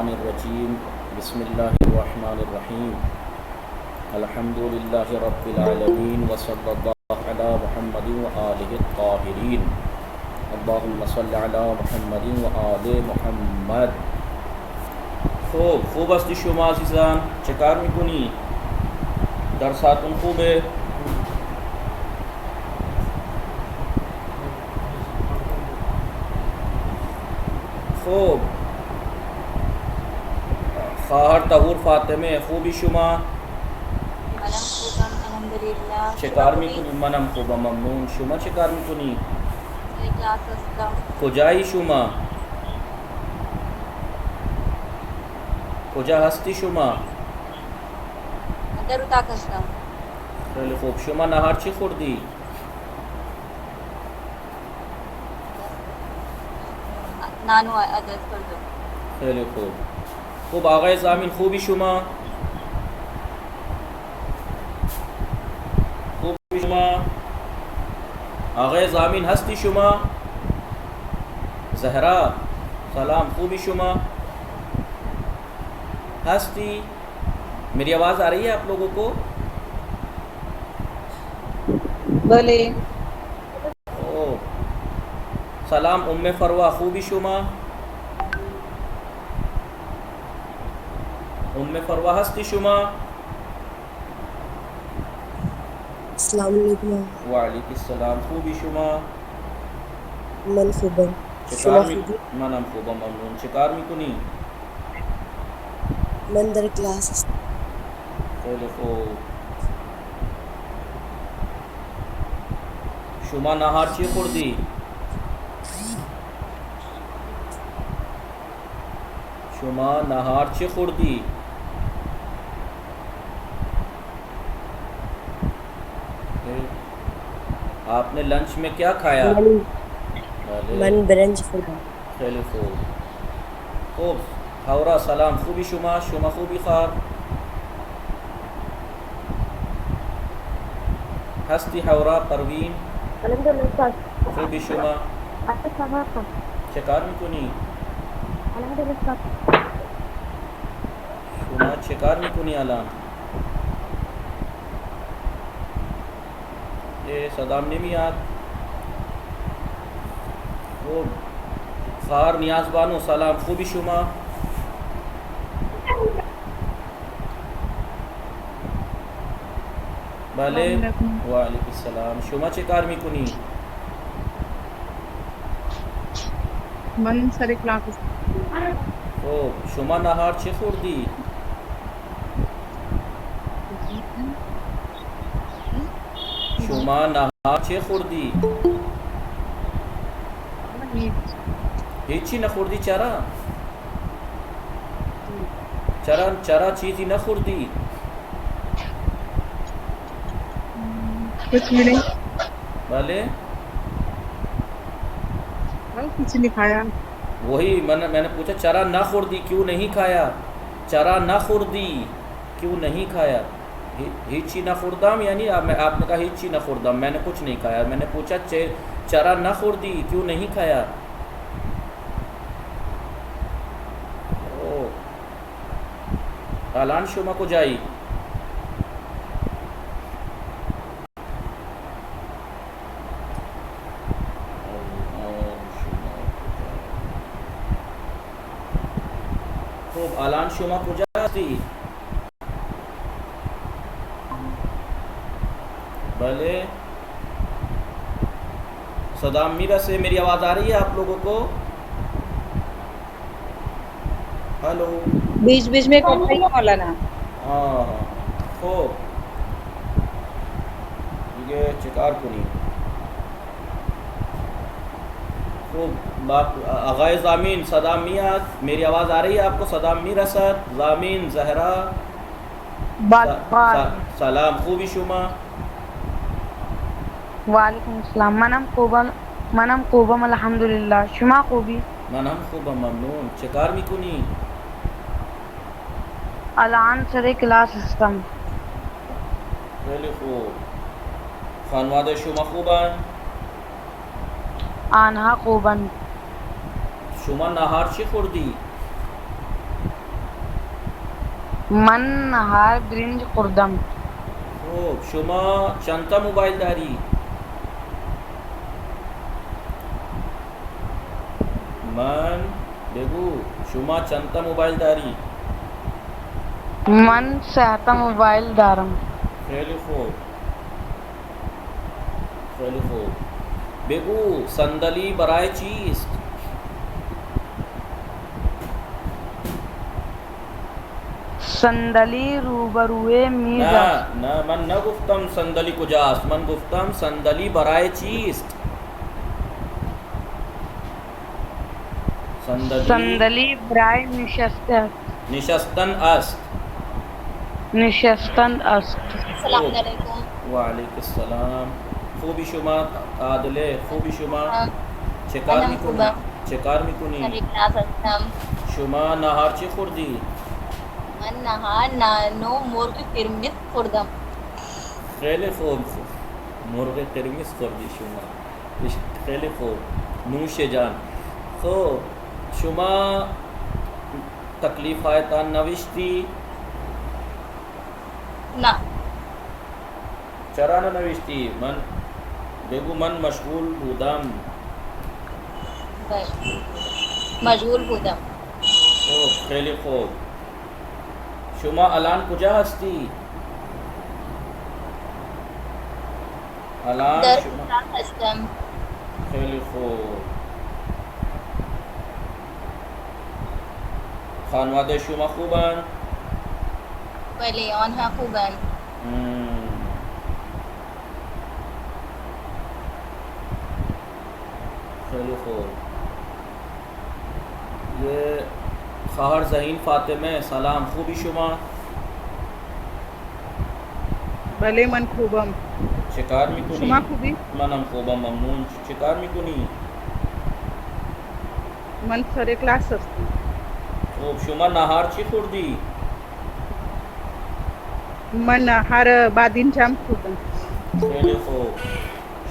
الشیطان الرجیم بسم اللہ الرحمن الرحیم الحمد للہ رب العالمین وصلی اللہ علی محمد وآلہ الطاہرین اللہم صلی علی محمد وآل محمد. خوب است شما عزیزان، چه کار میکنی؟ درساتون خوبه؟ خوب. خواهر طهور فاطمه خوبی شما؟ منم خوبم الحمدلله. چه کار میکنی؟ منم خوبم ممنون. شما چه کار میکنی؟ کلاس هستم. کجایی شما؟ کجا هستی شما؟ در اتاق هستم. خیلی خوب. شما نهار چی خوردی؟ نانو آدرس کردم. خیلی خوب. خوب آقای زامین خوبی شما؟ خوبی شما؟ آقای زامین هستی شما؟ زهرا سلام، خوبی شما؟ ہستی؟ میری آواز آ رہی ہے آپ لوگوں کو؟ بولے. او سلام ام فروہ، خوبی شما؟ ام فروہ هستی شما؟ السلام علیکم. وعلیکم السلام، خوبی شما؟ من خوبم. چکار منم خوبم ممنون. چکار میکنی؟ من در کلاس هستم. خیلی خوب. شما نهار چی خوردی؟ شما نهار چی خوردی؟ آپ نے لنچ میں کیا کھایا؟ من برنج خوردم. خیلی خوب. خوب. حورا سلام، خوبی شما؟ شما خوبی خواهر؟ هستی حورا؟ پروین الحمدلله. خوبی شما؟ چه کار میکنی؟ الحمدلله. شما چه کار میکنی الان؟ صدام نمیاد. خوب. خواهر نیاز بانو سلام، خوبی شما؟ بله. وعلیکم السلام. شما چه کار میکنی؟ من سر کلاس. خوب. شما نهار چه خوردی؟ شما نهار چه خوردی؟ هیچی نخوردی؟ چرا؟ چرا چیزی نخوردی؟ کچھ بھی نہیں. بله. کچھ نہیں کھایا. وہی میں نے پوچھا چرا نہ خوردی، کیوں نہیں کھایا؟ چرا نہ خوردی کیوں نہیں کھایا؟ ہیچی نہ خوردم یعنی آپ نے کہا ہیچی نہ خوردم، میں نے کچھ نہیں کھایا. میں نے پوچھا چرا نہ خوردی کیوں نہیں کھایا؟ الان شما کجایی؟ خوب. الان شما کجا هستی؟ بله. صدام میرسه؟ میری آواز آ رہی ہے آپ لوگوں کو؟ ہلو. بیچ بیچ میں کٹ رہی ہے مولانا. ہاں. خوب. دیگه چکار کنی؟ خوب. آقای زامین صدام میاد؟ میری آواز آ رہی ہے آپ کو؟ صدام میرسد؟ زامین، زهرا سلام، خوبی شما؟ وعلیکم السلام. منم خوبم الحمدلله. شما خوبی؟ منم خوبم ممنون. چه کار میکنی؟ الان سر کلاس هستم. خیلی خوب. خانواده شما خوبن؟ آنها خوبند. شما نهار چی خوردی؟ من نهار برنج خوردم. خوب. شما چند تا موبایل داری؟ من بگو شما چند تا موبایل داری؟ من 6 تا موبایل دارم. خیلی خوب. خیلی خوب. بگو صندلی برای چیست؟ صندلی روبروی میز است. نه من نگفتم صندلی کجاست، من گفتم صندلی برای چیست؟ صندلی برای نشسته است. نشستن است. نشستن است. السلام علیکم. وعلیکم السلام. خوبی شما عادله؟ خوبی شما؟ چه کار منم میکنی؟ خوبم. چه کار میکنی؟ سر کلاس هستم. شما نهار چی خوردی؟ من نهار نانو مرغ قرمز خوردم. خیلی خوب. مرغ قرمز خوردی شما. خیلی خوب. نوش جان. خب شما تکلیف هایتان نوشتی؟ نه. چرا ننوشتی؟ من بگو من مشغول بودم. مشغول بودم. خوب. خیلی خوب. شما الان کجا هستی؟ الان در شما کلاس هستم. خیلی خوب. خانواده شما خوبن؟ بله آنها خوبند. خیلی خوب. یہ خواهر ذہین فاطمه سلام، خوبی شما؟ بله من خوبم. چه کار میکنی؟ شما خوبی؟ منم خوبم ممنون. چه کار میکنی؟ من سر کلاس هستم. خوب. شما نهار چی خوردی؟ من هر بادینجان خوردم. خیلی خوب.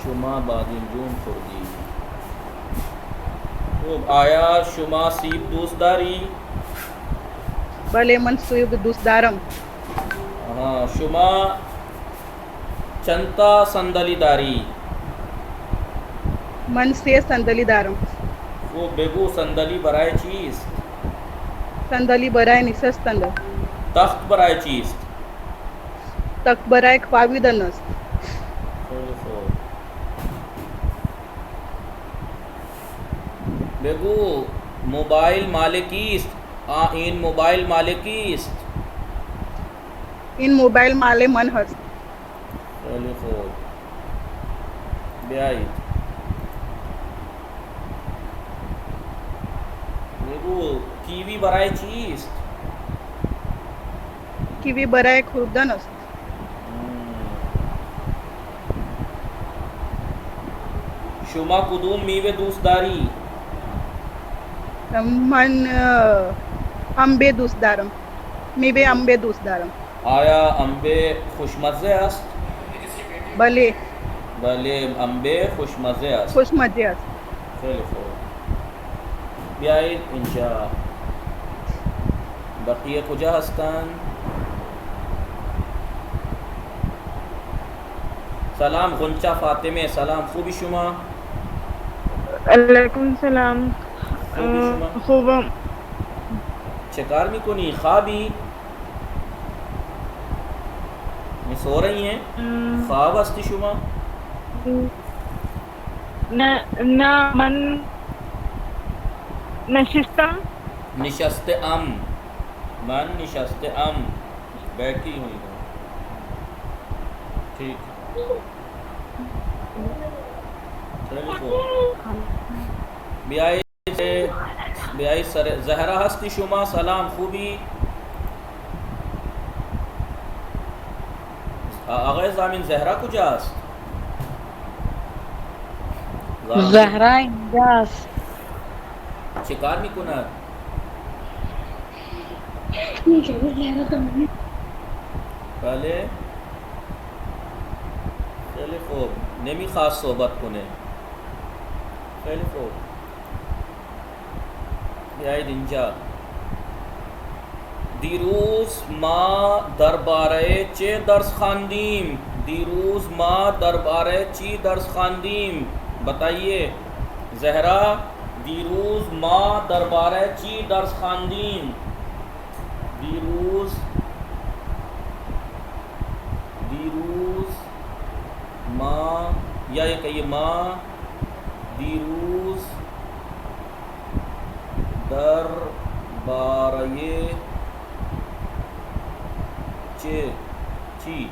شما بادنجون خوردی. خوب. آیا شما سیب دوست داری؟ بله من سویب دوست دارم. شما چند تا صندلی داری؟ من 3 صندلی دارم. خوب. بگو صندلی برای چیست؟ صندلی برای نشستن است. تخت برای چیست؟ تخت برای خوابیدن است. خیلی خوب. بگو موبایل مالکیست؟ این موبایل مالکیست؟ این موبایل مال من هست. خیلی خوب. بیایید. بگو کیوی برای چیست؟ کیوی برای خوردن است. شما کدوم میوه دوست داری؟ من انبه دوست دارم. میوه انبه دوست دارم. آیا انبه خوشمزه است؟ بله بله انبه خوشمزه است. خوشمزه است. خیلی خوب. بیایید اینجا. بقیه کجا هستند؟ سلام غنچه فاطمه سلام، خوبی شما؟ علیکم السلام. خوبی شما؟ خوبم. چه کار میکنی؟ خوابی؟ سو رہی ہیں؟ خواب هستی شما؟ نه من نشستم. نشسته ام. من نشسته ام، بیٹھی ہوئی ہوں. ٹھیک. خیلی خوب. بیایی زهرا هستی شما؟ سلام، خوبی؟ آقای زمین زهرا کجاست؟ زهرا اینجاست. چه کار میکند؟ بله. خیلی خوب. نمیخواد صحبت کنه. خیلی خوب. بیایید اینجا. دیروز ما درباره چه درس خواندیم؟ دیروز ما درباره چی درس خواندیم؟ بتائیے زہرا، دیروز ما درباره چی درس خواندیم؟ دیروز ما، یا یہ کہیے ما دیروز درباره چی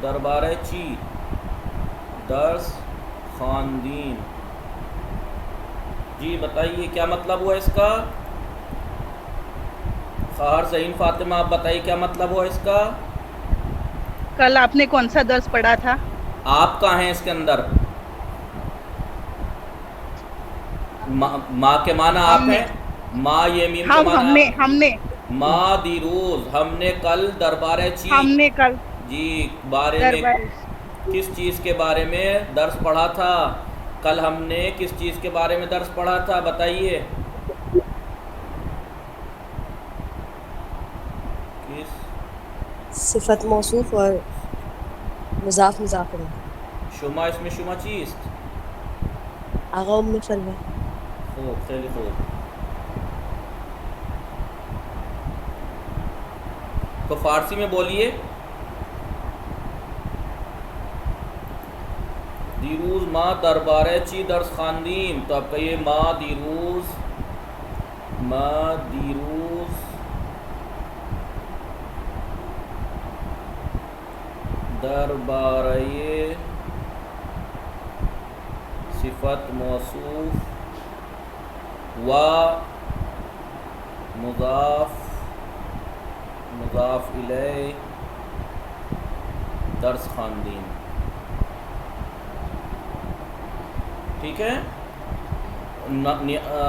درباره چی درس خواندیم؟ جی بتائیے کیا مطلب ہوا اس کا؟ خواہر زہین فاطمہ آپ بتائیے کیا مطلب ہوا اس کا؟ کل آپ نے کون سا درس پڑھا تھا؟ آپ کہاں ہیں اس کے اندر؟ ماں کے معنی آپ ہیں، ماں یہ میم کے معنی ہم نے ماں دیروز ہم نے کل دربارے چی، ہم نے کل جی بارے میں کس چیز کے بارے میں درس پڑھا تھا؟ کل ہم نے کس چیز کے بارے میں درس پڑھا تھا بتائیے؟ کس صفت موصوف اور مضاف مضاف الیہ. شما اس میں شما چیست؟ آقا ام فرما. خوب خیلی خوب. تو فارسی میں بولیے. دیروز ما درباره چی درس خواندیم؟ تو آپ کہیے ما دیروز درباره صفت موصوف و مضاف الیہ درس خواندیم. ٹھیک ہے.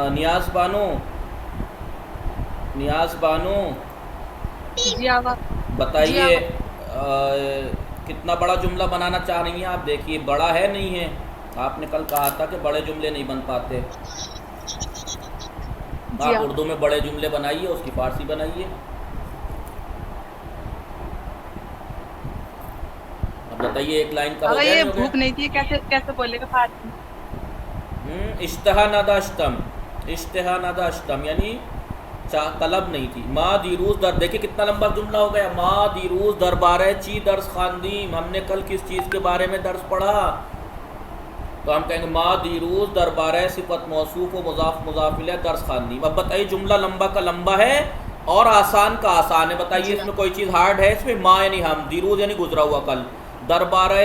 نیاز بانو جی آقا. بتائیے کتنا بڑا جملہ بنانا چاہ رہی ہیں آپ؟ دیکھیے بڑا ہے نہیں ہے، آپ نے کل کہا تھا کہ بڑے جملے نہیں بن پاتے. آپ اردو میں بڑے جملے بنائیے، اس کی فارسی بنائیے. اب بتائیے ایک لائن کا ہو گیا یہ نہیں ہو بھوک گیا؟ نہیں تھی، کیسے بولے گا فارسی؟ اشتہا نداشتم یعنی طلب نہیں تھی. ما دیروز دیکھیں کتنا لمبا جملہ ہو گیا. ما دیروز دربارہ چی درس خواندیم، ہم نے کل کس چیز کے بارے میں درس پڑھا؟ تو ہم کہیں گے ما دیروز دربارہ صفت موصوف و مضاف الیہ درس خواندیم. اب بتائیے جملہ لمبا کا لمبا ہے اور آسان کا آسان ہے. بتائیے اس میں کوئی چیز ہارڈ ہے اس میں؟ ما یعنی ہم، دیروز یعنی گزرا ہوا کل، دربارہ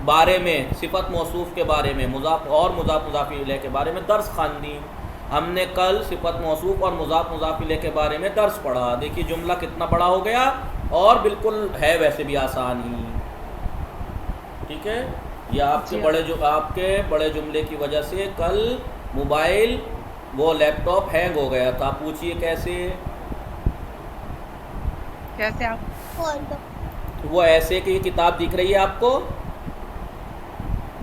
بارے میں صفت موصوف کے بارے میں مضاف الیہ کے بارے میں درس خواندیم. ہم نے کل صفت موصوف اور مضاف الیہ کے بارے میں درس پڑھا. دیکھیے جملہ کتنا بڑا ہو گیا اور بالکل ہے ویسے بھی آسان ہی. ٹھیک ہے. یہ آپ کے بڑے جملے کی وجہ سے کل موبائل وہ لیپ ٹاپ ہینگ ہو گیا تھا. پوچھئے کیسے آپ وہ ایسے کہ یہ کتاب دکھ رہی ہے آپ کو،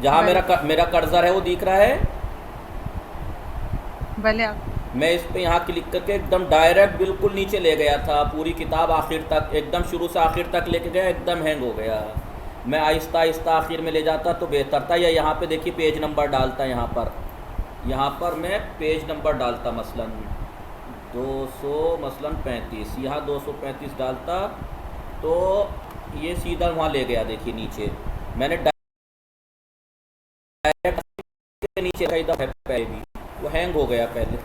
جہاں میرا کرسر ہے وہ دکھ رہا ہے. بھلے آپ میں اس پہ یہاں کلک کر کے ایک دم ڈائریکٹ بالکل نیچے لے گیا تھا. پوری کتاب آخر تک ایک دم شروع سے آخر تک لے کے گیا، ایک دم ہینگ ہو گیا. میں آہستہ آہستہ آخر میں لے جاتا تو بہتر تھا. یا یہاں پہ دیکھیے پیج نمبر ڈالتا. یہاں پر میں پیج نمبر ڈالتا، مثلا 235، یہاں 235 ڈالتا تو یہ سیدھا وہاں لے گیا. دیکھیے نیچے میں نے نیچے پہلے بھی وہ ہینگ ہو گیا پہلے.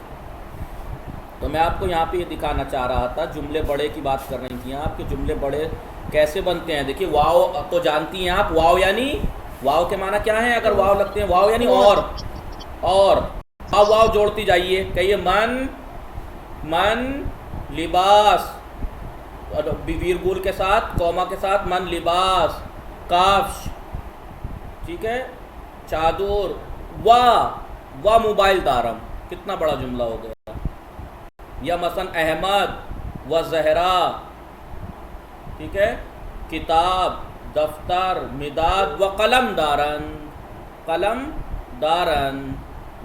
تو میں آپ کو یہاں پہ یہ دکھانا چاہ رہا تھا. جملے بڑے کی بات کر رہی تھیں آپ کہ جملے بڑے کیسے بنتے ہیں. دیکھیے واو تو جانتی ہیں آپ، واو یعنی واو کے معنی کیا ہے؟ اگر واو لگتے ہیں واو یعنی اور واو جوڑتی جائیے. کہیے من لباس، ویرگول کے ساتھ کوما کے ساتھ، من لباس، کافش، ٹھیک ہے، چادر، و موبائل دارم. کتنا بڑا جملہ ہو گیا. یا مثلا احمد و زہرا، ٹھیک ہے، کتاب، دفتر، مداد و قلم دارن.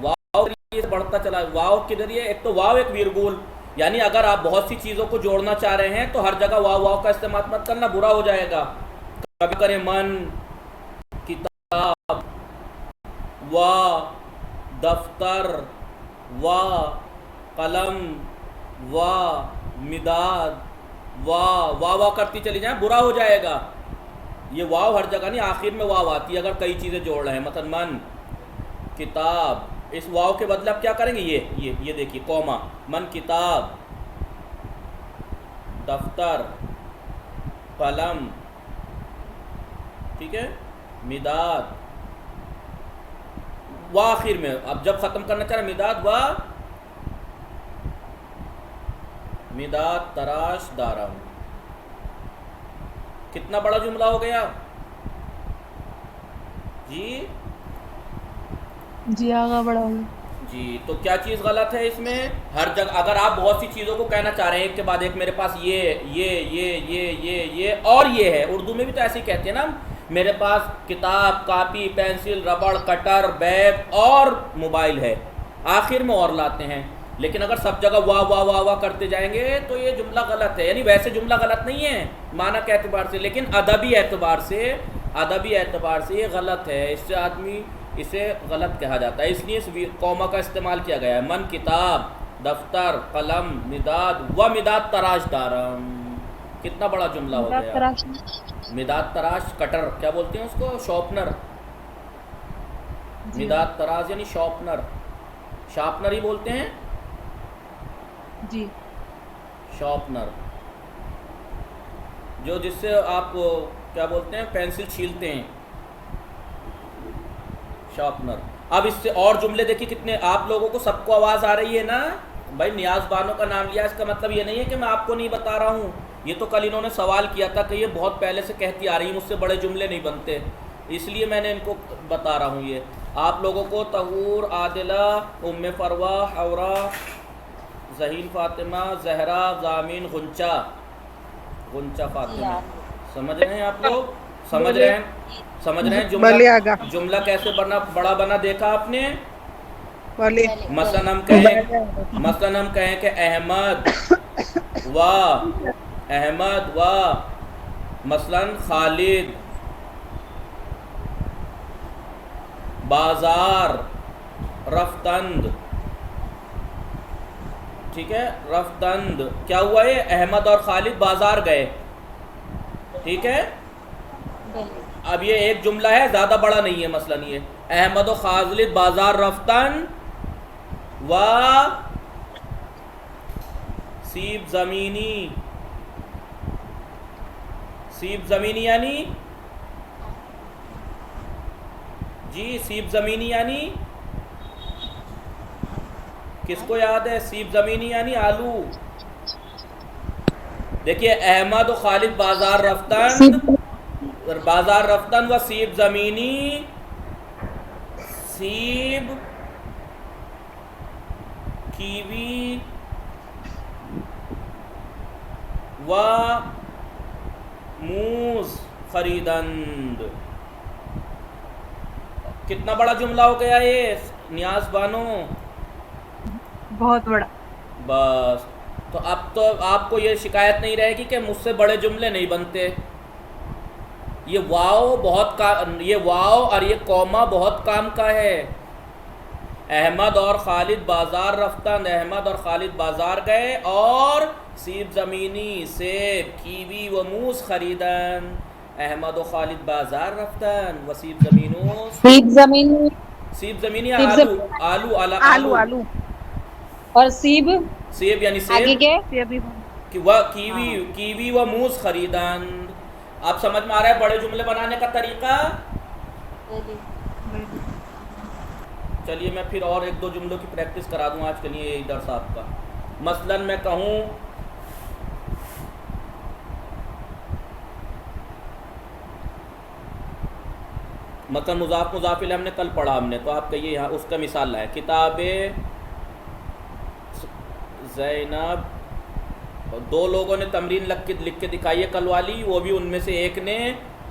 واو بڑھتا چلا. واو کے ذریعے ایک تو واو ایک ویرگول، یعنی اگر آپ بہت سی چیزوں کو جوڑنا چاہ رہے ہیں تو ہر جگہ واو واو کا استعمال مت کرنا، برا ہو جائے گا. کبھی کریں من، کتاب، وا، دفتر، وا، قلم، وا، مداد، وا وا وا کرتی چلی جائیں، برا ہو جائے گا. یہ واو ہر جگہ نہیں، آخر میں واو آتی ہے اگر کئی چیزیں جوڑ رہے ہیں. مثلا من، کتاب، اس واو کے بدلے آپ کیا کریں گے؟ یہ دیکھیے کوما. من کتاب، دفتر، قلم، ٹھیک ہے، مداد، وا آخر میں. اب جب ختم کرنا چاہ رہے ہیں مداد وا، مداد تراش دارم. کتنا بڑا جملہ ہو گیا جی؟ جی آگا بڑھا ہوں. جی تو کیا چیز غلط ہے اس میں؟ ہر جگہ اگر آپ بہت سی چیزوں کو کہنا چاہ رہے ہیں ایک کے بعد ایک، میرے پاس یہ اور یہ ہے. اردو میں بھی تو ایسے ہی کہتے ہیں نا، میرے پاس کتاب، کاپی، پینسل، ربڑ، کٹر، بیگ اور موبائل ہے، آخر میں اور لاتے ہیں. لیکن اگر سب جگہ واہ واہ واہ واہ کرتے جائیں گے تو یہ جملہ غلط ہے. یعنی ویسے جملہ غلط نہیں ہے معنی کے اعتبار سے، لیکن ادبی اعتبار سے یہ غلط ہے. اس سے آدمی اسے غلط کہا جاتا ہے، اس لیے اس کوما کا استعمال کیا گیا ہے. من کتاب، دفتر، قلم، مداد و مداد تراش دارم. کتنا بڑا جملہ ہو گیا. مداد تراش، کٹر کیا بولتے ہیں اس کو؟ شارپنر. مداد تراش یعنی شارپنر ہی بولتے ہیں جی شارپنر، جو جس سے آپ کیا بولتے ہیں پینسل چھیلتے ہیں، شارپنر. اب اس سے اور جملے دیکھیے کتنے. آپ لوگوں کو سب کو آواز آ رہی ہے نا بھائی؟ نیاز بانو کا نام لیا، اس کا مطلب یہ نہیں ہے کہ میں آپ کو نہیں بتا رہا ہوں. یہ تو کل انہوں نے سوال کیا تھا کہ یہ بہت پہلے سے کہتی آ رہی ہیں مجھ سے بڑے جملے نہیں بنتے، اس لیے میں نے ان کو بتا رہا ہوں. یہ آپ لوگوں کو طہور، عادلہ، ام فروہ، حورہ، ذہین فاطمہ، زہرا، ضامین، غنچہ فاطمہ. سمجھ رہے ہیں آپ لوگ؟ سمجھ رہے ہیں جملہ کیسے بڑا بنا دیکھا آپ نے؟ مثلا ہم کہیں کہ احمد و مثلا خالد، بازار، رفتند. ٹھیک ہے، رفتند کیا ہوا؟ ہے احمد اور خالد بازار گئے. ٹھیک ہے، اب یہ ایک جملہ ہے، زیادہ بڑا نہیں ہے. مثلا یہ احمد و خالد بازار رفتن و سیب زمینی یعنی جی سیب زمینی یعنی کس کو یاد ہے؟ سیب زمینی یعنی آلو. دیکھیے احمد و خالد بازار رفتن و سیب زمینی، سیب، کیوی و موز خریدند. کتنا بڑا جملہ ہو گیا یہ نیاز بانو؟ بہت بڑا. بس تو اب تو آپ کو یہ شکایت نہیں رہے گی کہ مجھ سے بڑے جملے نہیں بنتے. یہ واو اور یہ کوما بہت کام کا ہے. احمد اور خالد بازار رفتند، احمد اور خالد بازار گئے، اور سیب زمینی، سیب، کیوی و موز خریدن. احمد و خالد بازار رفتن و سیب زمینی آلو اور سیب یعنی آگے سیب، کیوی و موز خریدن. آپ سمجھ میں آ رہا ہے بڑے جملے بنانے کا طریقہ؟ چلیے میں پھر اور ایک دو جملوں کی پریکٹس کرا دوں آج کے لیے یہی درس آپ کا. مثلا میں کہوں مثلا مضاف الیہ ہم نے کل پڑھا تو آپ کہیے یہاں اس کا مثال لائے. کتاب زینب، دو لوگوں نے تمرین لکھ کے دکھائی ہے کل والی، وہ بھی ان میں سے ایک نے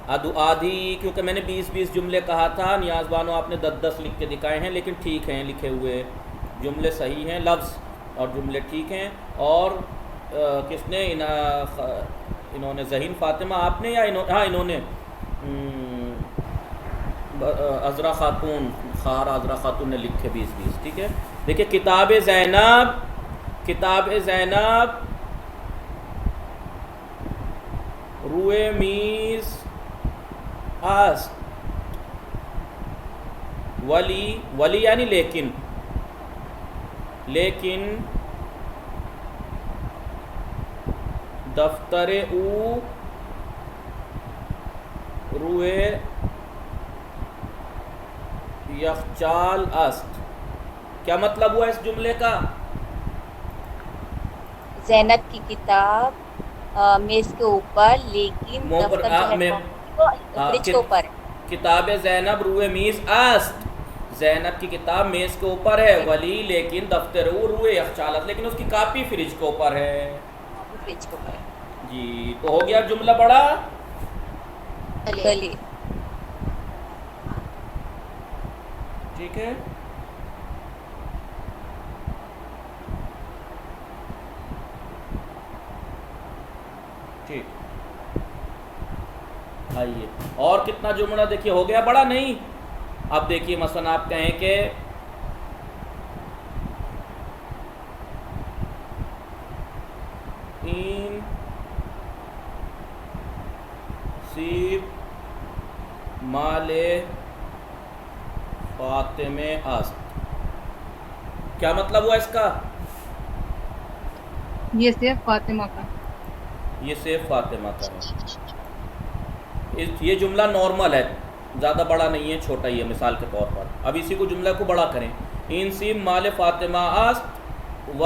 آدھی، کیونکہ میں نے 20 جملے کہا تھا. نیاز بانو آپ نے 10 لکھ کے دکھائے ہیں، لیکن ٹھیک ہیں لکھے ہوئے جملے صحیح ہیں، لفظ اور جملے ٹھیک ہیں. اور کس نے انہوں نے ذہین فاطمہ آپ نے یا انہوں نے عذرا خاتون خار عذرا خاتون نے لکھے 20. ٹھیک ہے. دیکھیے کتاب زینب روئے میز آس ولی یعنی لیکن دفتر او روئے یخچال است. کیا مطلب ہوا اس جملے کا؟ زینب کی کتاب میز کے اوپر، لیکن دفتر جو ہے فریج کے اوپر ہے. کتاب زینب روئے میز است، زینب کی کتاب میز کے اوپر ہے. ولی لیکن دفتر او روئے یخچال است، لیکن اس کی کاپی فریج کے اوپر ہے. فریج کے اوپر ہے. جی تو ہو گیا جملہ بڑا. گلی. ٹھیک ہے. ٹھیک. آئیے اور کتنا جملہ دیکھیے ہو گیا بڑا نہیں. اب دیکھیے مثلا آپ کہیں کہ این سیب مال فاطمہ است. کیا مطلب ہوا اس کا؟ یہ صرف فاطمہ کا. یہ صرف فاطمہ کا ہے. یہ جملہ نارمل ہے، زیادہ بڑا نہیں ہے، چھوٹا ہی ہے مثال کے طور پر. اب اسی کو جملہ کو بڑا کریں. این سیب مال فاطمہ است و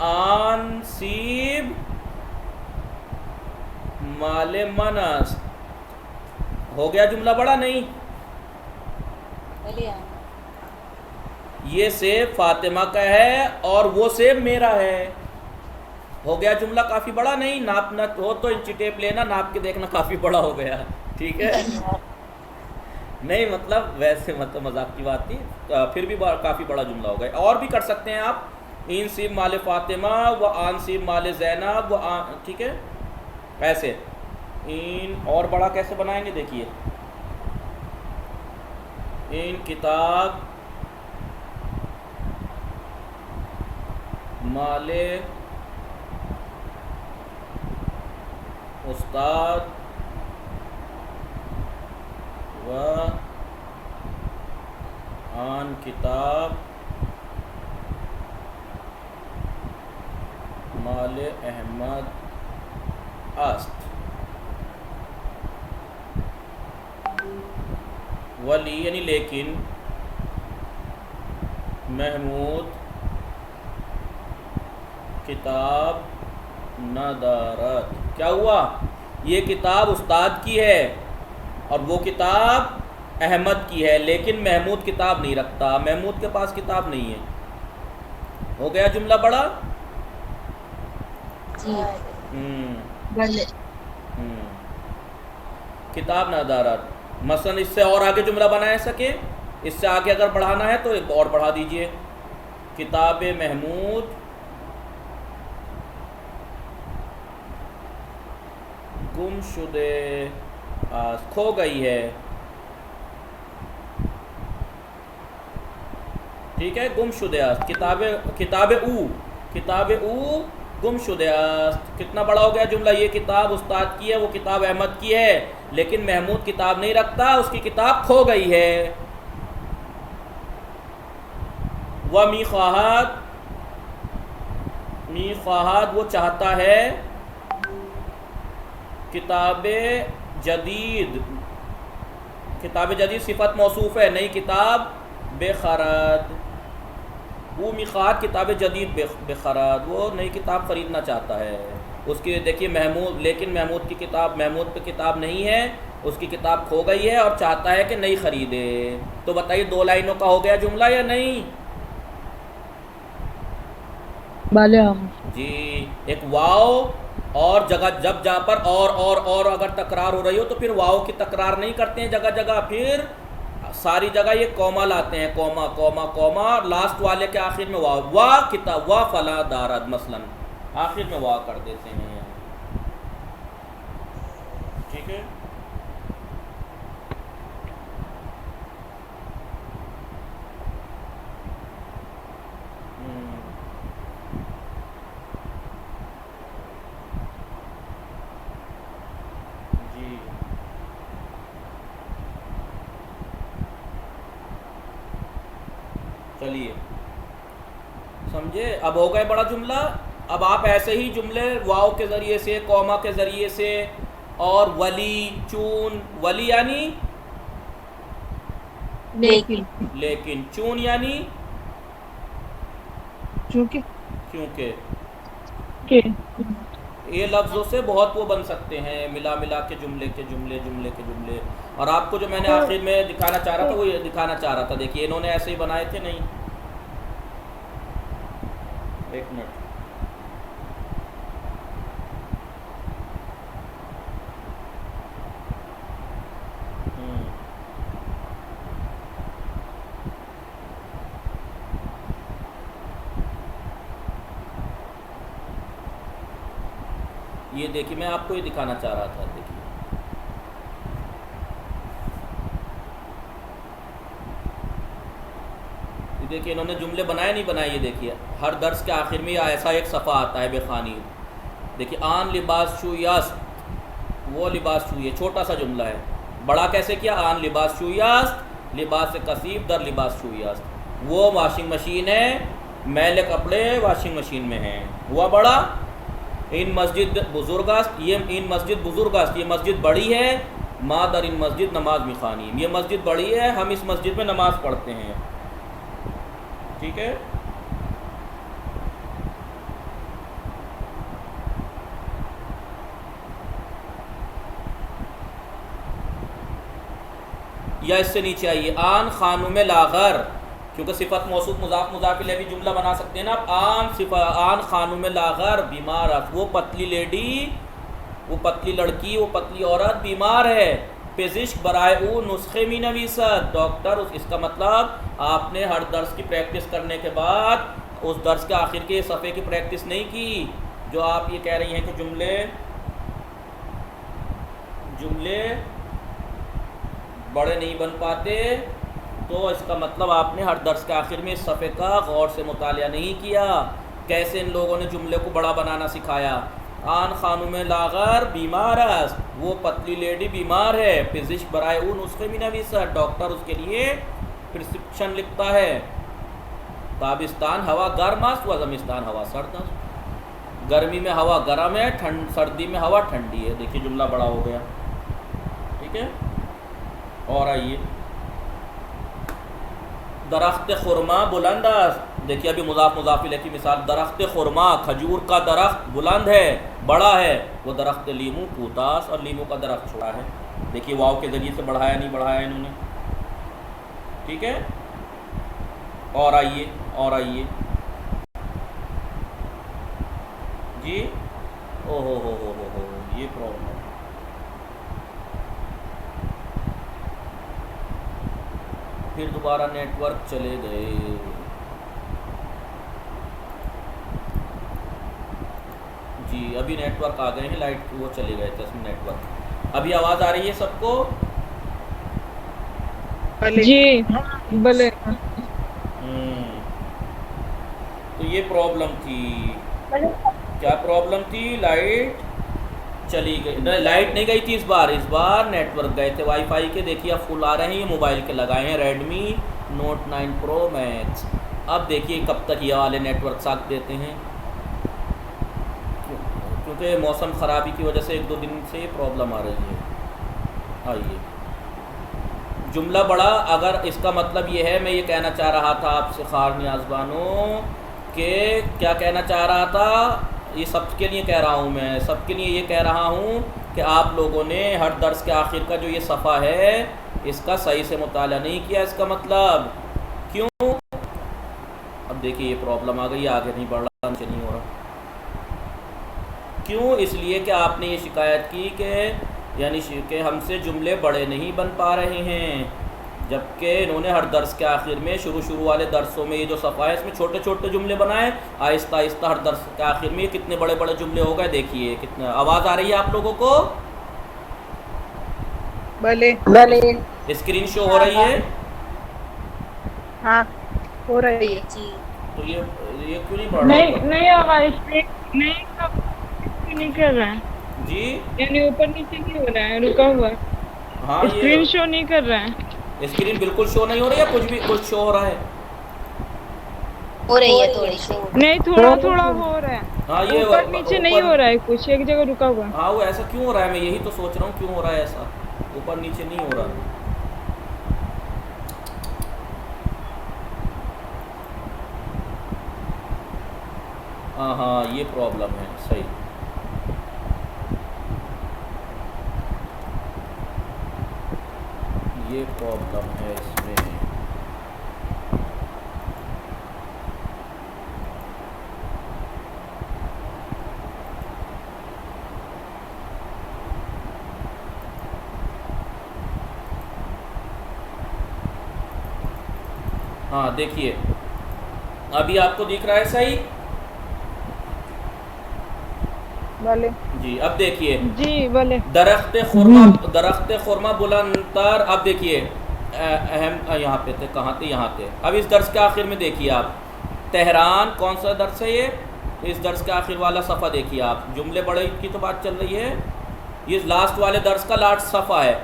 آن سیب مال من است. ہو گیا جملہ بڑا نہیں؟ یہ سیب فاطمہ کا ہے اور وہ سیب میرا ہے. ہو گیا جملہ کافی بڑا نہیں؟ ناپ نہ ہو تو انچی ٹیپ لینا، ناپ کے دیکھنا کافی بڑا ہو گیا. ٹھیک ہے. نہیں مطلب ویسے مطلب مذاق کی بات تھی، پھر بھی کافی بڑا جملہ ہو گیا. اور بھی کر سکتے ہیں آپ. این سیب مال فاطمہ و آن سیب مال زینب و ٹھیک ہے ایسے. این اور بڑا کیسے بنائیں گے دیکھیے. این کتاب مال استاد و آن کتاب مال احمد است. ولی یعنی لیکن محمود کتاب نہ دارت. کیا ہوا؟ یہ کتاب استاد کی ہے اور وہ کتاب احمد کی ہے، لیکن محمود کتاب نہیں رکھتا، محمود کے پاس کتاب نہیں ہے. ہو گیا جملہ بڑا. کتاب نہ دارت. مثلا اس سے اور آگے جملہ بنا سکے، اس سے آگے اگر بڑھانا ہے تو اور بڑھا دیجئے. کتاب محمود گم شدے کھو گئی ہے. ٹھیک ہے. گم شدے است. کتاب او گم شدے است. کتنا بڑا ہو گیا جملہ. یہ کتاب استاد کی ہے، وہ کتاب احمد کی ہے، لیکن محمود کتاب نہیں رکھتا، اس کی کتاب کھو گئی ہے. می خواہد وہ چاہتا ہے. کتاب جدید صفت موصوف ہے، نئی کتاب بخرد. وہ میخات کتاب جدید بخرد، وہ نئی کتاب خریدنا چاہتا ہے. اس کی دیکھیے محمود، لیکن محمود پہ کتاب نہیں ہے، اس کی کتاب کھو گئی ہے اور چاہتا ہے کہ نئی خریدے. تو بتائیے 2 لائنوں کا ہو گیا جملہ یا نہیں؟ جی. ایک واو اور جگہ جہاں پر اور اگر تکرار ہو رہی ہو تو پھر واو کی تکرار نہیں کرتے ہیں جگہ جگہ. پھر ساری جگہ یہ کوما لاتے ہیں، کوما کوما کوما، اور لاسٹ والے کے آخر میں واو، وا کتاب وا فلا دارت مثلا آخر میں وا کر دیتے ہیں، ٹھیک ہے. جی چلیے سمجھے، اب ہو گئے بڑا جملہ. اب آپ ایسے ہی جملے واو کے ذریعے سے، کوما کے ذریعے سے، اور ولی، چون، ولی یعنی لیکن لیکن، چون یعنی چونکہ کیونکہ، کہ یہ لفظوں سے بہت وہ بن سکتے ہیں، ملا ملا کے جملے کے جملے، جملے کے جملے. اور آپ کو جو میں نے آخر میں دکھانا چاہ رہا تھا وہ یہ دکھانا چاہ رہا تھا، دیکھیے انہوں نے ایسے ہی بنائے تھے. نہیں، ایک منٹ، یہ دیکھیے میں آپ کو یہ دکھانا چاہ رہا تھا. دیکھیے دیکھیے انہوں نے جملے بنائے نہیں بنائے. یہ دیکھیے ہر درس کے آخر میں ایسا ایک صفحہ آتا ہے بے خوانی. دیکھیے آن لباس شو یاست، وہ لباس شو، یہ چھوٹا سا جملہ ہے. بڑا کیسے کیا؟ آن لباس شو یاست، لباس کثیف در لباس شو یاست. وہ واشنگ مشین ہے، میلے کپڑے واشنگ مشین میں ہیں. ہوا بڑا. ان مسجد بزرگ است، یہ ان مسجد بزرگ است، یہ مسجد بڑی ہے. ما در ان مسجد نماز میخوانیم، یہ مسجد بڑی ہے، ہم اس مسجد میں نماز پڑھتے ہیں. ٹھیک ہے. یا اس سے نیچے آئیے، آن خانم لاغر، کیونکہ صفت موصوف مضاف مضاف الیہ بھی جملہ بنا سکتے ہیں نا. اب آن خانم لاغر بیمار است، وہ پتلی لیڈی، وہ پتلی لڑکی، وہ پتلی عورت بیمار ہے. پزشک برائے او نسخے می نویسد، ڈاکٹر. اس کا مطلب آپ نے ہر درس کی پریکٹس کرنے کے بعد اس درس کے آخر کے صفحے کی پریکٹس نہیں کی. جو آپ یہ کہہ رہی ہیں کہ جملے بڑے نہیں بن پاتے، تو اس کا مطلب آپ نے ہر درس کے آخر میں اس صفحے کا غور سے مطالعہ نہیں کیا. کیسے ان لوگوں نے جملے کو بڑا بنانا سکھایا. آن خانم لاغر بیمار است، وہ پتلی لیڈی بیمار ہے. پزشک برائے او نسخے می نویسد، ڈاکٹر اس کے لیے پرسکرپشن لکھتا ہے. تابستان ہوا گرم است و زمستان ہوا سرد است، گرمی میں ہوا گرم ہے، سردی میں ہوا ٹھنڈی ہے. دیکھیے جملہ بڑا ہو گیا. ٹھیک ہے. اور آئیے، درخت خرما بلند است. دیکھیے ابھی مضاف مضاف الیہ کی مثال. درخت خرما، کھجور کا درخت بلند ہے، بڑا ہے. وہ درخت لیمو پوتاس، اور لیمو کا درخت چھوٹا ہے. دیکھیے واو کے ذریعے سے بڑھایا نہیں بڑھایا انہوں نے. ٹھیک ہے. اور آئیے، اور آئیے جی. او ہو یہ پرابلم ہے. پھر دوبارہ نیٹ ورک چلے گئے. جی ابھی نیٹ ورک آ گئے ہیں، لائٹ وہ چلے گئے تھے اس میں نیٹ ورک. ابھی آواز آ رہی ہے سب کو؟ جی بلے. تو یہ پرابلم تھی. کیا پرابلم تھی؟ لائٹ چلی گئی. لائٹ نہیں گئی تھی اس بار نیٹ ورک گئے تھے وائی فائی کے. دیکھیے اب فل آ رہے ہیں. یہ موبائل کے لگائے ہیں ریڈمی نوٹ 9 پرو میکس. اب دیکھیے کب تک یہ والے نیٹ ورک ساتھ دیتے ہیں، کیونکہ موسم خرابی کی وجہ سے 1-2 دن سے یہ پرابلم آ رہی ہے. آئیے، جملہ بڑا، اگر اس کا مطلب یہ ہے، میں یہ کہنا چاہ رہا تھا آپ سے خار نیاز بانو، کہ کیا کہنا چاہ رہا تھا، یہ سب کے لیے کہہ رہا ہوں، میں سب کے لیے یہ کہہ رہا ہوں کہ آپ لوگوں نے ہر درس کے آخر کا جو یہ صفحہ ہے اس کا صحیح سے مطالعہ نہیں کیا. اس کا مطلب کیوں؟ اب دیکھیے یہ پرابلم آ گئی، آگے نہیں بڑھ رہا، نیچے نہیں ہو رہا. کیوں؟ اس لیے کہ آپ نے یہ شکایت کی کہ یعنی کہ ہم سے جملے بڑے نہیں بن پا رہے ہیں. جبکہ انہوں نے ہر درس کے آخر میں شروع والے درسوں میں یہ جو صفحہ ہے اس میں چھوٹے چھوٹے جملے بنائے، آہستہ آہستہ ہر درس کے آخر میں یہ کتنے بڑے بڑے جملے ہو گئے. دیکھیے کتنا آواز آ رہی ہے آپ لوگوں کو؟ بھلے اسکرین شو ہو رہی ہے؟ ہاں ہو رہی ہے. جی تو یہ کیوں نہیں بڑھ رہا؟ نہیں ہوگا نہیں کر رہا ہے، جی یعنی اوپر نیچے نہیں ہو رہا ہے، رکا ہوا ہے. ہاں اسکرین یہ شو نہیں کر رہا ہے. اسکرین بالکل شو نہیں ہو رہی ہے، کچھ شو ہو رہا ہے؟ ہو رہی ہے تھوڑی سی. نہیں تھوڑا تھوڑا ہو رہا ہے، ہاں یہ اوپر نیچے نہیں ہو رہا ہے، کچھ ایک جگہ رکا ہوا ہے. ہاں وہ ایسا کیوں ہو رہا ہے؟ میں یہی تو سوچ رہا ہوں کیوں ہو رہا ہے ایسا، اوپر نیچے نہیں ہو رہا. ہاں یہ پرابلم ہے. صحیح. یہ پرابلم ہے اس میں. ہاں دیکھیے ابھی آپ کو دکھ رہا ہے صحیح؟ بھلے جی اب دیکھیے جی بولے. درخت خرما بلند تر. اب دیکھیے اہم یہاں پہ تھے، کہاں تھے؟ یہاں تھے. اب اس درس کے آخر میں دیکھیے آپ تہران، کون سا درس ہے یہ؟ اس درس کے آخر والا صفحہ دیکھیے آپ. جملے بڑے کی تو بات چل رہی ہے، یہ لاسٹ والے درس کا لاسٹ صفحہ ہے.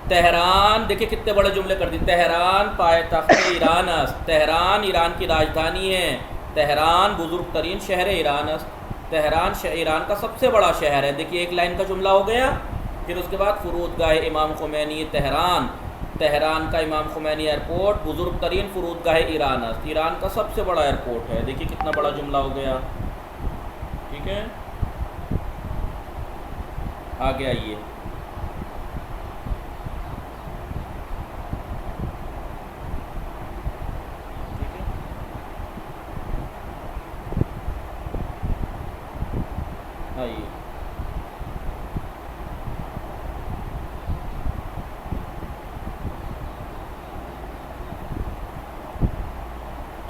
تہران دیکھیے کتنے بڑے جملے کر دی. تہران پائیتخت ایران است، تہران ایران کی راجدھانی ہے. تہران بزرگ ترین شہر ایران است، تہران ایران کا سب سے بڑا شہر ہے. دیکھیے ایک لائن کا جملہ ہو گیا. پھر اس کے بعد فرودگاہ امام خمینی تہران، تہران کا امام خمینی ایئرپورٹ بزرگ ترین فرودگاہ ایران است، ایران کا سب سے بڑا ایئرپورٹ ہے. دیکھیے کتنا بڑا جملہ ہو گیا. ٹھیک ہے آگے آئیے. آئیے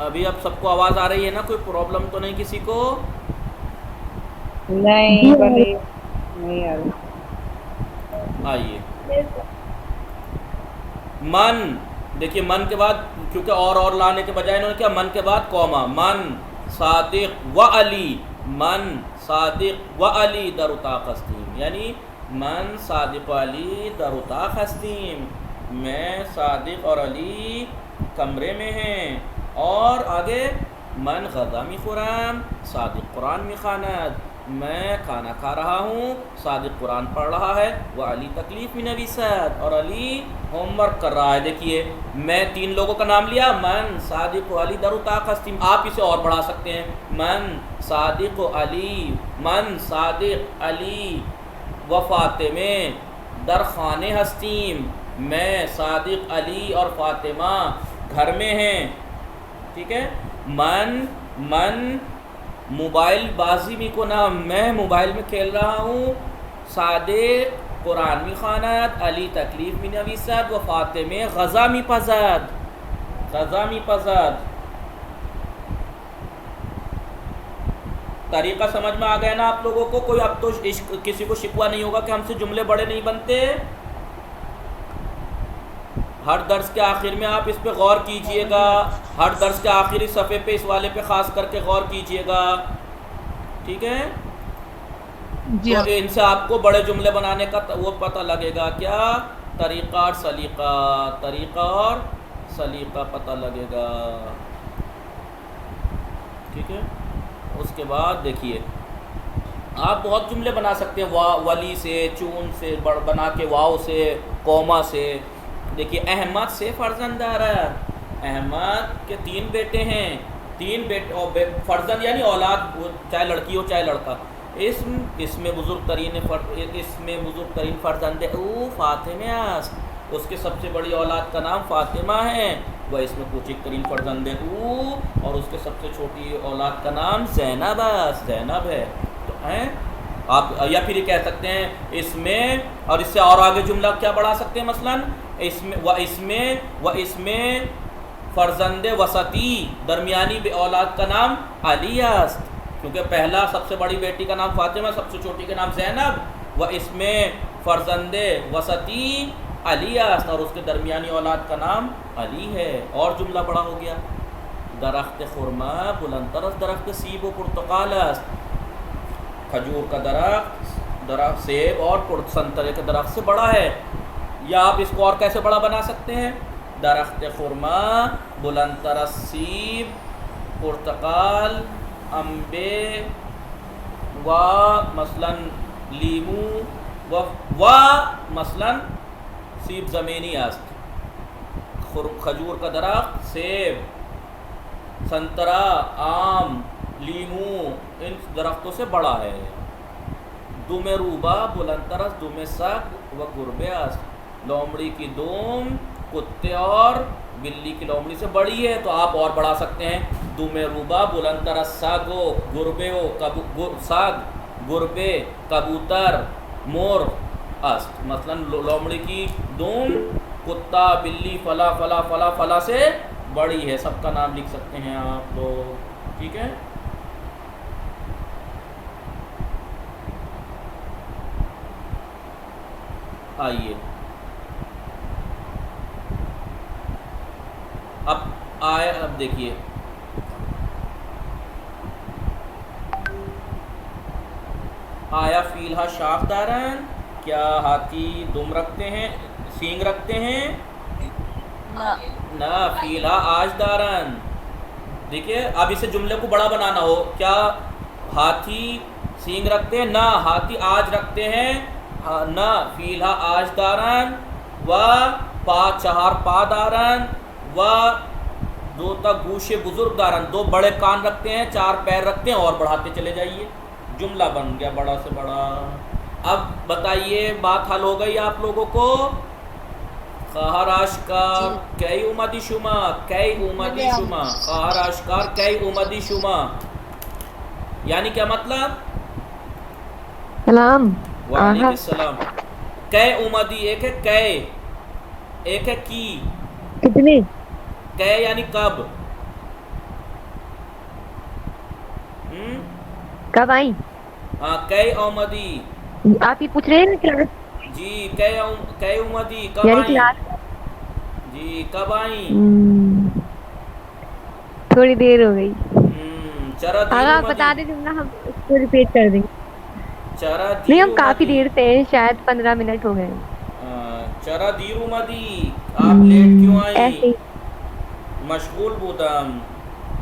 ابھی اب سب کو آواز آ رہی ہے نا؟ کوئی پرابلم تو نہیں کسی کو؟ نہیں بھلے نہیں آ رہی. آئیے من. دیکھیے من کے بعد کیونکہ اور لانے کے بجائے انہوں نے کیا، من کے بعد کوما. من صادق و علی، من صادق و علی در اتاق ہستیم، یعنی من صادق و علی در اتاق ہستیم، میں صادق اور علی کمرے میں ہیں. اور آگے من غذا می خورم صادق قرآن می خواند، میں کھانا کھا رہا ہوں، صادق قرآن پڑھ رہا ہے. وہ علی تکلیف می نویسد، اور علی ہوم ورک کر رہا ہے. دیکھیے میں 3 لوگوں کا نام لیا، من صادق و علی در اتاق ہستیم. آپ اسے اور بڑھا سکتے ہیں، من صادق و علی، من صادق علی و فاطمہ در خانے ہستیم، میں صادق علی اور فاطمہ گھر میں ہیں. ٹھیک ہے. من موبائل بازی می کنم، میں موبائل میں کھیل رہا ہوں. صادق قرآن می خواند، علی تکلیف می نویسد و فاطمه غذا می پزد، غذا می پزد. طریقہ سمجھ میں آ گیا نا آپ لوگوں کو؟ کوئی اب تو کسی کو شکوہ نہیں ہوگا کہ ہم سے جملے بڑے نہیں بنتے. ہر درس کے آخر میں آپ اس پہ غور کیجئے گا، ہر درس کے آخری صفحے پہ اس والے پہ خاص کر کے غور کیجئے گا. ٹھیک ہے. جی تو ان سے آپ کو بڑے جملے بنانے کا وہ پتہ لگے گا، کیا طریقہ اور سلیقہ، طریقہ اور سلیقہ پتہ لگے گا. ٹھیک ہے. اس کے بعد دیکھیے آپ بہت جملے بنا سکتے ہیں، ولی سے، چون سے بنا کے، واو سے، کوما سے. دیکھیے احمد سے فرزند دارد، احمد کے 3 بیٹے ہیں، 3 بیٹے. فرزند یعنی اولاد، چاہے لڑکی ہو چاہے لڑکا. اس میں بزرگ ترین فرزند او فاطمہ است، اس کے سب سے بڑی اولاد کا نام فاطمہ ہے. وہ اس میں کوچک ترین فرزند او، اور اس کے سب سے چھوٹی اولاد کا نام زینب است، زینب ہے. تو آپ یا پھر یہ کہہ سکتے ہیں اس میں، اور اس سے اور آگے جملہ کیا بڑھا سکتے ہیں، مثلا اس میں فرزند وسطی درمیانی بے اولاد کا نام علی است، کیونکہ پہلا سب سے بڑی بیٹی کا نام فاطمہ، سب سے چھوٹی کا نام زینب، و اس میں فرزند وسطی علی است، اور اس کے درمیانی اولاد کا نام علی ہے۔ اور جملہ بڑا ہو گیا، درخت خرما بلندتر درخت سیب و پرتقال است، کھجور کا درخت سیب اور سنترے کے درخت سے بڑا ہے۔ یا آپ اس کو اور کیسے بڑا بنا سکتے ہیں؟ درخت خرما بلندتر سیب پرتقال انبے و مثلا لیمو و مثلا سیب زمینی است، کھجور کا درخت، سیب، سنترا، آم، لیمو ان درختوں سے بڑا ہے۔ دم روبا بلندتر است دم سگ و گربے است، لومڑی کی دم کتے اور بلی کی لومڑی سے بڑی ہے، تو آپ اور بڑھا سکتے ہیں، دم روبا بلندتر است سگ و گربے و سگ گربے کبوتر مرغ است، مثلا لومڑی کی دم کتا بلی فلا فلا فلا فلا سے بڑی ہے، سب کا نام لکھ سکتے ہیں آپ لوگ، ٹھیک ہے۔ آئیے اب دیکھیے، آیا فیلہا شاخ دارن، کیا ہاتھی دم رکھتے ہیں، سینگ رکھتے ہیں؟ نہ، فیلہا آج دارن۔ دیکھیے اب اسے جملے کو بڑا بنانا ہو، کیا ہاتھی سینگ رکھتے ہیں؟ نہ، ہاتھی آج رکھتے ہیں، نہ، فیلہا آج دارن، و چہار پا دارن، و دو تک گوشے بزرگ دارن، دو بڑے کان رکھتے ہیں، چار پیر رکھتے ہیں، اور بڑھاتے چلے جائیے، جملہ بن گیا بڑا سے بڑا۔ اب بتائیے بات حل ہو گئی آپ لوگوں کو؟ خواہر آشکار کی اومدی شما، کی اومدی شما، خواہر آشکار کی اومدی شما، یعنی کیا مطلب؟ سلام وعلیکم السلام۔ کی اومدی ایک ہے کی، ایک ہے کی، کتنی کی یعنی کب، کب آئی؟ ہاں کی اومدی، آپ ہی پوچھ رہے ہیں کیا؟ جی کی اومدی کب یعنی آئیں؟ کلاس جی کب آئیں؟ تھوڑی دیر ہو گئی۔ چرا دیر اگر آپ اومدی، بتا دیں جملہ ہم اس کو ریپیٹ کر دیں گے۔ چرا نہیں، دیر ہم کافی اومدی، دیر سے ہیں، شاید 15 منٹ ہو گئے۔ چرا دیر اومدی، آپ لیٹ کیوں آئیں؟ ایسے ہی، مشغول بودم،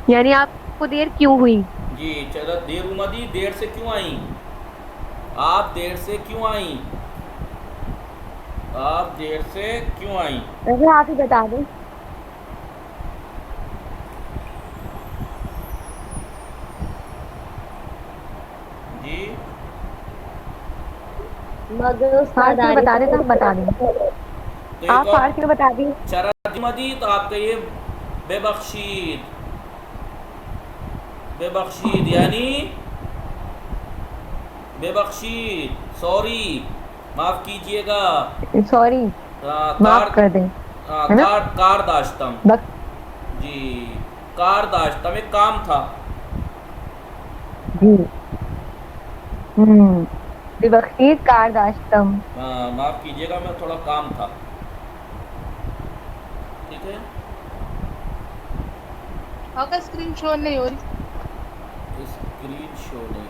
یعنی آپ کو دیر کیوں ہوئی؟ جی چرا دیر اومدی، دیر سے کیوں آئیں؟ آپ دیر سے کیوں آئیں؟ آپ دیر سے کیوں آئیں؟ اگر آپ ہی بتا دیں۔ جی فارسی میں بتا دیں تو ہم بتا دیں، تو ایک آپ اور فارسی میں بتا دیں۔ چرا دیر اومدی، تو آپ کہیے بے بخشید، بے بخشید یعنی بے بخشید، سوری، معاف کیجئے گا، سوری، معاف کر دیں، ہے نا؟ کار داشتم، جی کار داشتم ایک کام تھا، جی بے بخشید کار داشتم، معاف کیجئے گا میں تھوڑا کام تھا، ٹھیک ہے۔ آپ کا اسکرین شو نہیں ہو رہی؟ اسکرین شو نہیں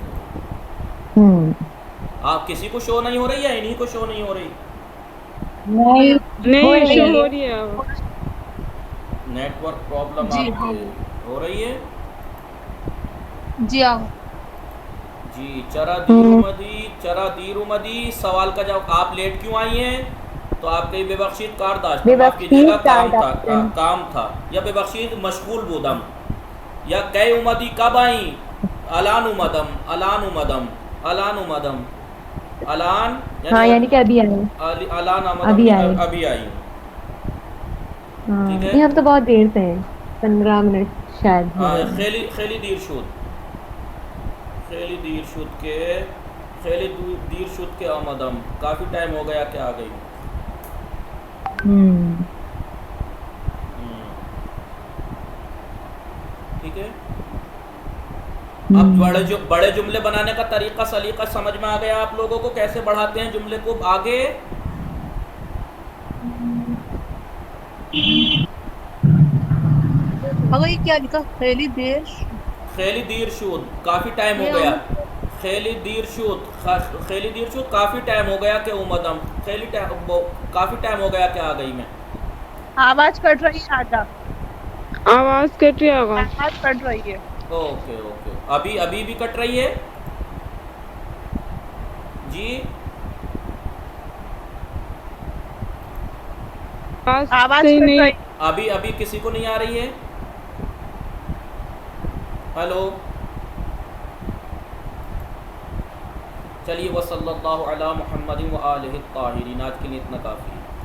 ہو رہی، آپ کسی کو شو نہیں ہو رہی یا انہی کو شو نہیں ہو رہی؟ نہیں شو ہو رہی ہے اب۔ نیٹ ورک پرابلم جی آپ ہاں، کی ہو رہی ہے؟ جی ہاں، جی چرا دیر اومدی، چرا دیر اومدی، سوال کا جواب، آپ لیٹ کیوں آئی ہیں؟ تو آپ کہیں بے بخشید کار داشت، بے معاف کیجیے گا بخشید کار کام تھا، داشتم، کام تھا، یا بے بخشید مشغول بودم، یا کئی اومدی کب آئیں؟ الان اومدم، الان اومدم، الان اومدم، الان ہاں یعنی کہ ابھی آئے، الان آمدم ابھی آئے، ابھی آئی، ہاں ٹھیک ہے۔ نہیں ہم تو بہت دیر سے ہیں، 15 منٹ شاید ہو گئے۔ خیلی دیر شد، خیلی دیر شد کے، خیلی دیر شد کے آمدم، کافی ٹائم ہو گیا کہ آ گئی، ٹھیک ہے. اب بڑے جملے بنانے کا طریقہ سلیقہ سمجھ میں آ گیا آپ لوگوں کو, کیسے بڑھاتے ہیں جملے کو آگے. مگر یہ کیا لکھا خیلی دیر خیلی دیر شود, کافی ٹائم ہو گیا. خیلی دیر شود کافی ٹائم ہو گیا کہ اومدم, کافی ٹائم ہو گیا کہ آ گئی میں. آواز کٹ رہی ہے آدھا, آواز کٹ رہی ہوگا. آواز کٹ رہی ہے. اوکے ابھی بھی کٹ رہی ہے جی. آواز صحیح کٹ نہیں. رہی. ابھی کسی کو نہیں آ رہی ہے. ہلو, چلیے وصلی اللہ علی محمد و آلہ الطاہرین, آج کے لیے اتنا کافی ہے.